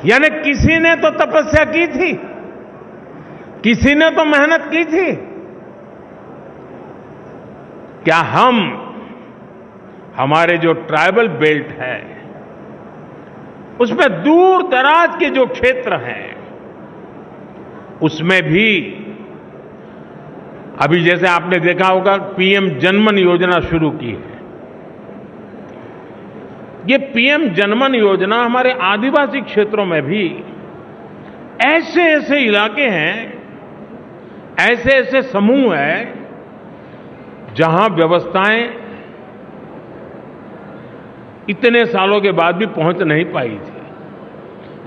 यानी किसी ने तो तपस्या की थी, किसी ने तो मेहनत की थी। क्या हम हमारे जो ट्राइबल बेल्ट है उसमें दूर दराज के जो क्षेत्र हैं उसमें भी अभी जैसे आपने देखा होगा पीएम जनमन योजना शुरू की है। ये पीएम जनमन योजना हमारे आदिवासी क्षेत्रों में भी ऐसे ऐसे इलाके हैं, ऐसे ऐसे समूह हैं जहां व्यवस्थाएं इतने सालों के बाद भी पहुंच नहीं पाई थी।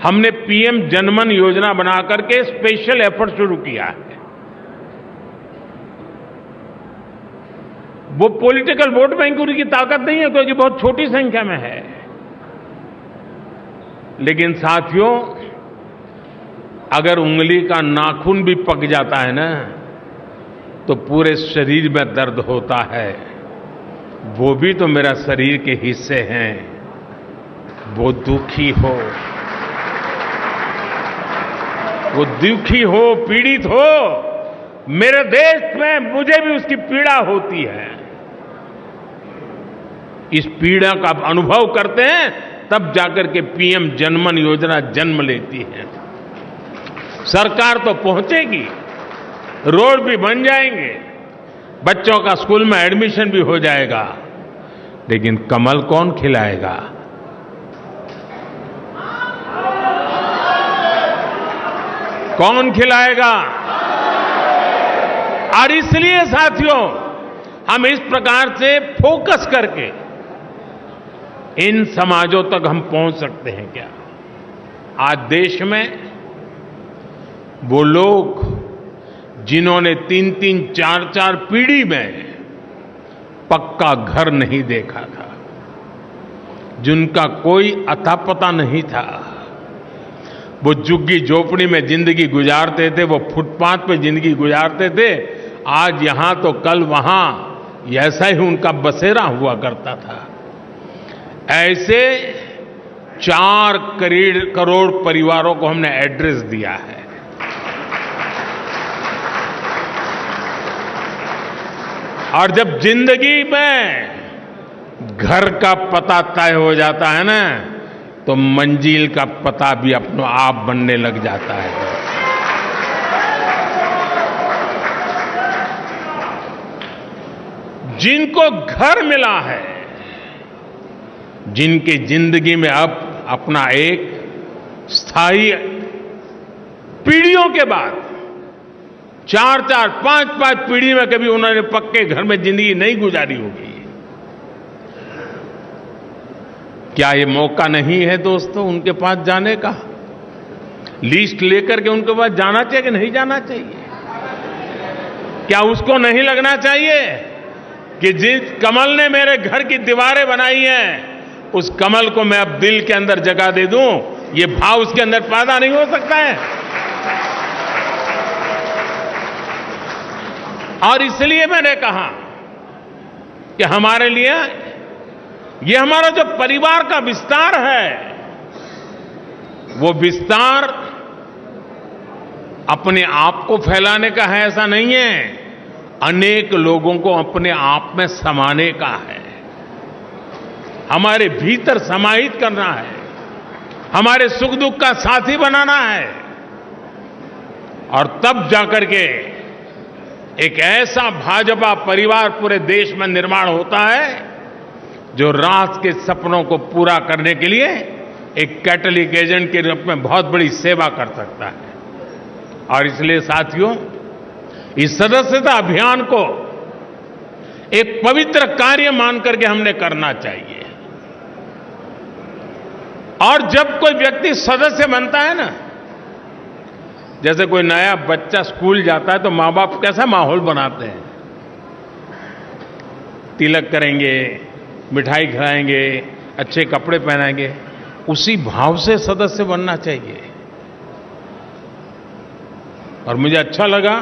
हमने पीएम जनमन योजना बना करके स्पेशल एफर्ट शुरू किया है। वो पॉलिटिकल वोट बैंक की ताकत नहीं है क्योंकि बहुत छोटी संख्या में है, लेकिन साथियों अगर उंगली का नाखून भी पक जाता है ना तो पूरे शरीर में दर्द होता है। वो भी तो मेरा शरीर के हिस्से हैं। वो दुखी हो, वो दुखी हो, पीड़ित हो, मेरे देश में मुझे भी उसकी पीड़ा होती है। इस पीड़ा का अनुभव करते हैं तब जाकर के पीएम जनमन योजना जन्म लेती है। सरकार तो पहुंचेगी, रोड भी बन जाएंगे, बच्चों का स्कूल में एडमिशन भी हो जाएगा, लेकिन कमल कौन खिलाएगा? कौन खिलाएगा? और इसलिए साथियों हम इस प्रकार से फोकस करके इन समाजों तक हम पहुंच सकते हैं। क्या आज देश में वो लोग जिन्होंने 3-3, 4-4 पीढ़ी में पक्का घर नहीं देखा था, जिनका कोई अता पता नहीं था, वो झुग्गी झोपड़ी में जिंदगी गुजारते थे, वो फुटपाथ पे जिंदगी गुजारते थे, आज यहां तो कल वहां, ऐसा ही उनका बसेरा हुआ करता था। ऐसे 4 करोड़ परिवारों को हमने एड्रेस दिया है। और जब जिंदगी में घर का पता तय हो जाता है ना तो मंजिल का पता भी अपने आप बनने लग जाता है। जिनको घर मिला है, जिनकी जिंदगी में अब अपना एक स्थायी पीढ़ियों के बाद 4-4, 5-5 पीढ़ी में कभी उन्होंने पक्के घर में जिंदगी नहीं गुजारी होगी। क्या ये मौका नहीं है दोस्तों उनके पास जाने का? लिस्ट लेकर के उनके पास जाना चाहिए कि नहीं जाना चाहिए? क्या उसको नहीं लगना चाहिए कि जिस कमल ने मेरे घर की दीवारें बनाई हैं उस कमल को मैं अब दिल के अंदर जगह दे दूं? ये भाव उसके अंदर पैदा नहीं हो सकता है? और इसलिए मैंने कहा कि हमारे लिए ये हमारा जो परिवार का विस्तार है वो विस्तार अपने आप को फैलाने का है ऐसा नहीं है, अनेक लोगों को अपने आप में समाने का है, हमारे भीतर समाहित करना है, हमारे सुख दुख का साथी बनाना है। और तब जाकर के एक ऐसा भाजपा परिवार पूरे देश में निर्माण होता है जो राष्ट्र के सपनों को पूरा करने के लिए एक कैटलिक एजेंट के रूप में बहुत बड़ी सेवा कर सकता है। और इसलिए साथियों इस सदस्यता अभियान को एक पवित्र कार्य मान करके हमने करना चाहिए। और जब कोई व्यक्ति सदस्य बनता है ना, जैसे कोई नया बच्चा स्कूल जाता है तो माँ बाप कैसा माहौल बनाते हैं, तिलक करेंगे, मिठाई खिलाएंगे, अच्छे कपड़े पहनाएंगे, उसी भाव से सदस्य बनना चाहिए। और मुझे अच्छा लगा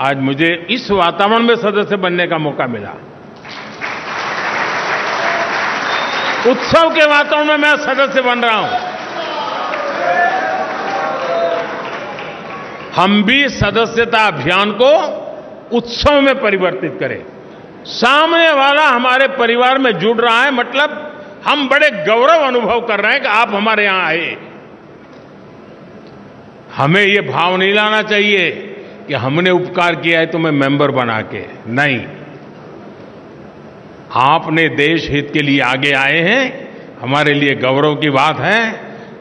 आज मुझे इस वातावरण में सदस्य बनने का मौका मिला। उत्सव के वातावरण में मैं सदस्य बन रहा हूं। हम भी सदस्यता अभियान को उत्सव में परिवर्तित करें। सामने वाला हमारे परिवार में जुड़ रहा है, मतलब हम बड़े गौरव अनुभव कर रहे हैं कि आप हमारे यहां आए। हमें ये भाव नहीं लाना चाहिए कि हमने उपकार किया है तुम्हें मेंबर बना के, नहीं। आपने देश हित के लिए आगे आए हैं, हमारे लिए गौरव की बात है।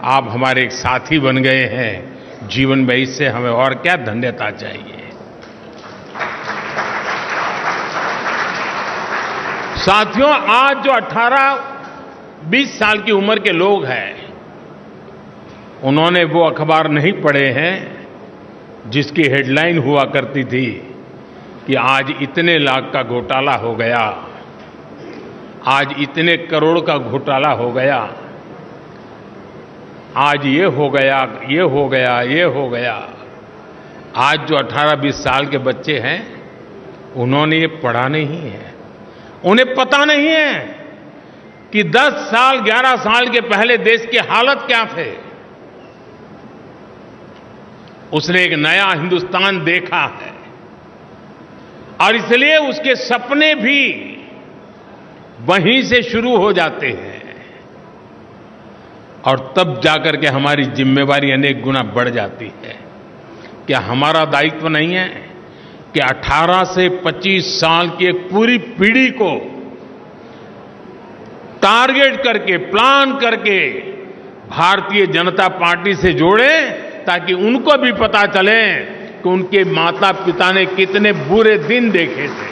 आप हमारे एक साथी बन गए हैं जीवन में, इससे हमें और क्या धन्यता चाहिए। साथियों, आज जो 18-20 साल की उम्र के लोग हैं, उन्होंने वो अखबार नहीं पढ़े हैं जिसकी हेडलाइन हुआ करती थी कि आज इतने लाख का घोटाला हो गया, आज इतने करोड़ का घोटाला हो गया, आज ये हो गया, ये हो गया, ये हो गया। आज जो 18-20 साल के बच्चे हैं, उन्होंने ये पढ़ा नहीं है। उन्हें पता नहीं है कि 10 साल 11 साल के पहले देश की हालत क्या थे। उसने एक नया हिंदुस्तान देखा है और इसलिए उसके सपने भी वहीं से शुरू हो जाते हैं और तब जाकर के हमारी जिम्मेवारी अनेक गुना बढ़ जाती है। क्या हमारा दायित्व नहीं है कि 18 से 25 साल की एक पूरी पीढ़ी को टारगेट करके, प्लान करके भारतीय जनता पार्टी से जोड़ें, ताकि उनको भी पता चले कि उनके माता पिता ने कितने बुरे दिन देखे थे,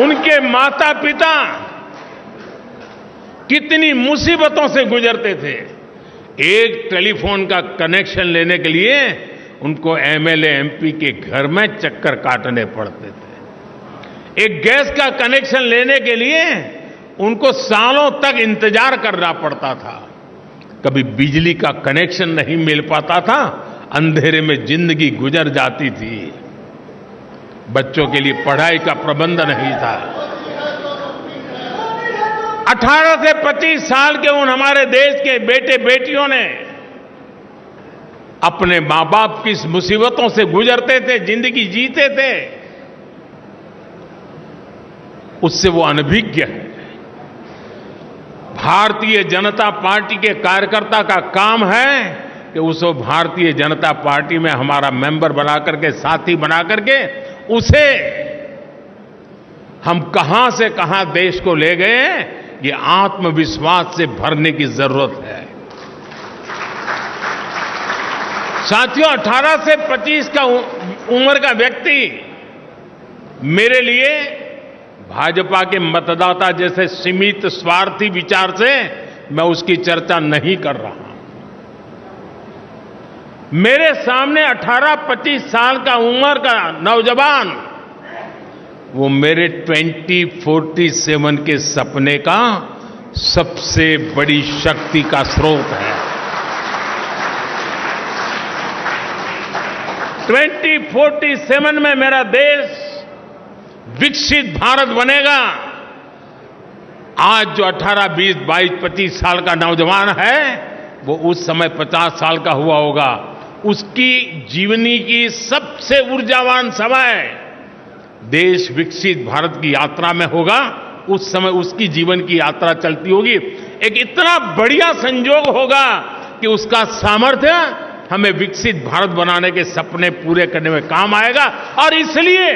उनके माता पिता कितनी मुसीबतों से गुजरते थे। एक टेलीफोन का कनेक्शन लेने के लिए उनको एमएलए एमपी के घर में चक्कर काटने पड़ते थे। एक गैस का कनेक्शन लेने के लिए उनको सालों तक इंतजार करना पड़ता था। कभी बिजली का कनेक्शन नहीं मिल पाता था, अंधेरे में जिंदगी गुजर जाती थी। बच्चों के लिए पढ़ाई का प्रबंध नहीं था। 18 से 25 साल के उन हमारे देश के बेटे बेटियों ने अपने मां बाप की मुसीबतों से गुजरते थे, जिंदगी जीते थे, उससे वो अनभिज्ञ है। भारतीय जनता पार्टी के कार्यकर्ता का काम है कि उसको भारतीय जनता पार्टी में हमारा मेंबर बना करके, साथी बना करके, उसे हम कहां से कहां देश को ले गए, ये आत्मविश्वास से भरने की जरूरत है। साथियों, 18 से 25 का उम्र का व्यक्ति मेरे लिए भाजपा के मतदाता जैसे सीमित स्वार्थी विचार से मैं उसकी चर्चा नहीं कर रहा। मेरे सामने 18-25 साल का उम्र का नौजवान, वो मेरे 2047 के सपने का सबसे बड़ी शक्ति का स्रोत है। 2047 में मेरा देश विकसित भारत बनेगा। आज जो 18, 20, 22, 25 साल का नौजवान है, वो उस समय 50 साल का हुआ होगा। उसकी जीवनी की सबसे ऊर्जावान समय देश विकसित भारत की यात्रा में होगा। उस समय उसकी जीवन की यात्रा चलती होगी। एक इतना बढ़िया संयोग होगा कि उसका सामर्थ्य हमें विकसित भारत बनाने के सपने पूरे करने में काम आएगा। और इसलिए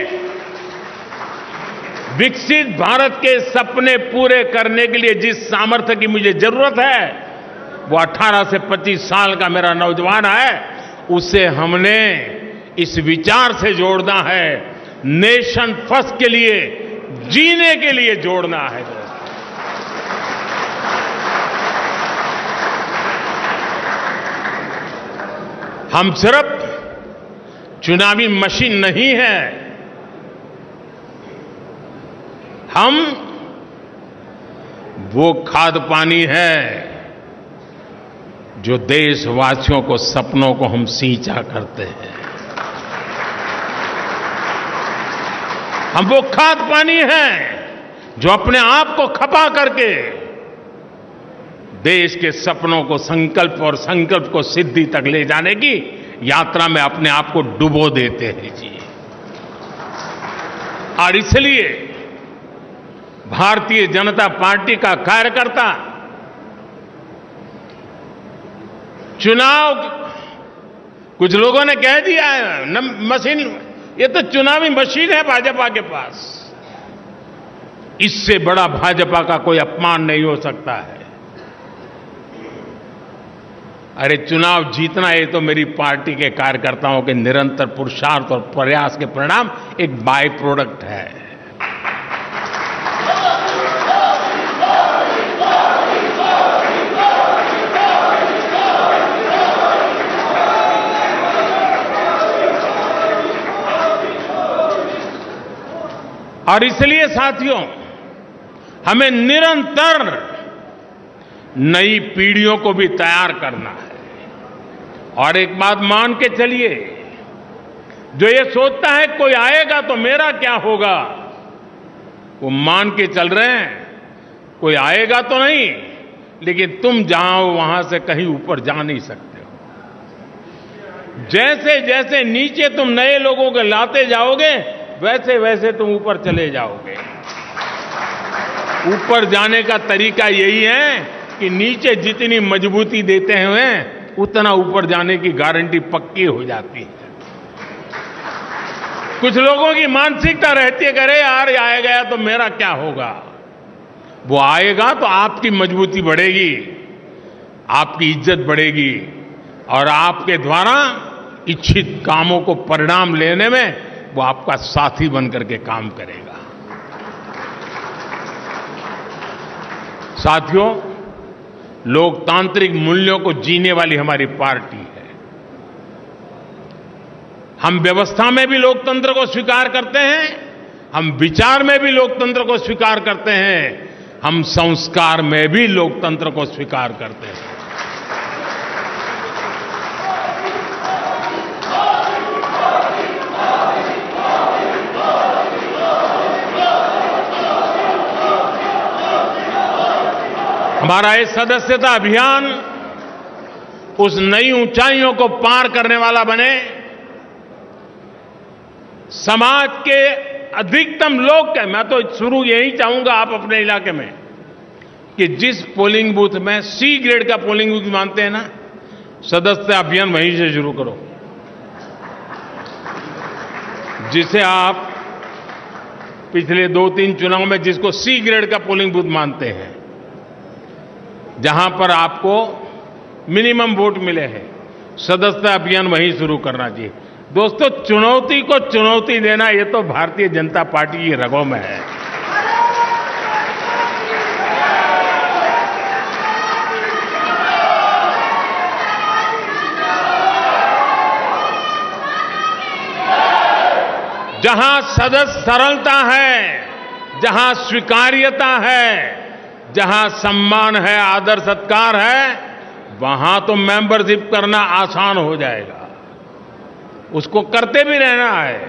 विकसित भारत के सपने पूरे करने के लिए जिस सामर्थ्य की मुझे जरूरत है, वो 18 से 25 साल का मेरा नौजवान है। उसे हमने इस विचार से जोड़ना है, नेशन फर्स्ट के लिए, जीने के लिए जोड़ना है। हम सिर्फ चुनावी मशीन नहीं है, हम वो खाद पानी है जो देशवासियों को, सपनों को हम सींचा करते हैं। हम वो खाद पानी हैं जो अपने आप को खपा करके देश के सपनों को संकल्प और संकल्प को सिद्धि तक ले जाने की यात्रा में अपने आप को डुबो देते हैं जी। और इसलिए भारतीय जनता पार्टी का कार्यकर्ता चुनाव, कुछ लोगों ने कह दिया है मशीन, ये तो चुनावी मशीन है भाजपा के पास। इससे बड़ा भाजपा का कोई अपमान नहीं हो सकता है। अरे चुनाव जीतना ये तो मेरी पार्टी के कार्यकर्ताओं के निरंतर पुरुषार्थ और प्रयास के परिणाम एक बाय प्रोडक्ट है। और इसलिए साथियों, हमें निरंतर नई पीढ़ियों को भी तैयार करना है। और एक बात मान के चलिए, जो ये सोचता है कोई आएगा तो मेरा क्या होगा, वो मान के चल रहे हैं कोई आएगा तो नहीं, लेकिन तुम जाओ वहां से कहीं ऊपर जा नहीं सकते हो। जैसे जैसे नीचे तुम नए लोगों को लाते जाओगे, वैसे वैसे तुम ऊपर चले जाओगे। ऊपर जाने का तरीका यही है कि नीचे जितनी मजबूती देते हैं उतना ऊपर जाने की गारंटी पक्की हो जाती है। कुछ लोगों की मानसिकता रहती है, अरे यार आए गया तो मेरा क्या होगा। वो आएगा तो आपकी मजबूती बढ़ेगी, आपकी इज्जत बढ़ेगी और आपके द्वारा इच्छित कामों को परिणाम लेने में वो आपका साथी बनकर के काम करेगा। साथियों, लोकतांत्रिक मूल्यों को जीने वाली हमारी पार्टी है। हम व्यवस्था में भी लोकतंत्र को स्वीकार करते हैं, हम विचार में भी लोकतंत्र को स्वीकार करते हैं, हम संस्कार में भी लोकतंत्र को स्वीकार करते हैं। हमारा ये सदस्यता अभियान उस नई ऊंचाइयों को पार करने वाला बने, समाज के अधिकतम लोग के, मैं तो शुरू यही चाहूंगा आप अपने इलाके में कि जिस पोलिंग बूथ में सी ग्रेड का पोलिंग बूथ मानते हैं ना, सदस्यता अभियान वहीं से शुरू करो। जिसे आप पिछले 2-3 चुनाव में जिसको सी ग्रेड का पोलिंग बूथ मानते हैं, जहां पर आपको मिनिमम वोट मिले हैं, सदस्यता अभियान वहीं शुरू करना चाहिए। दोस्तों, चुनौती को चुनौती देना ये तो भारतीय जनता पार्टी की रगों में है। जहां सदस्य सरलता है, जहां स्वीकार्यता है, जहां सम्मान है, आदर सत्कार है, वहां तो मेंबरशिप करना आसान हो जाएगा। उसको करते भी रहना है।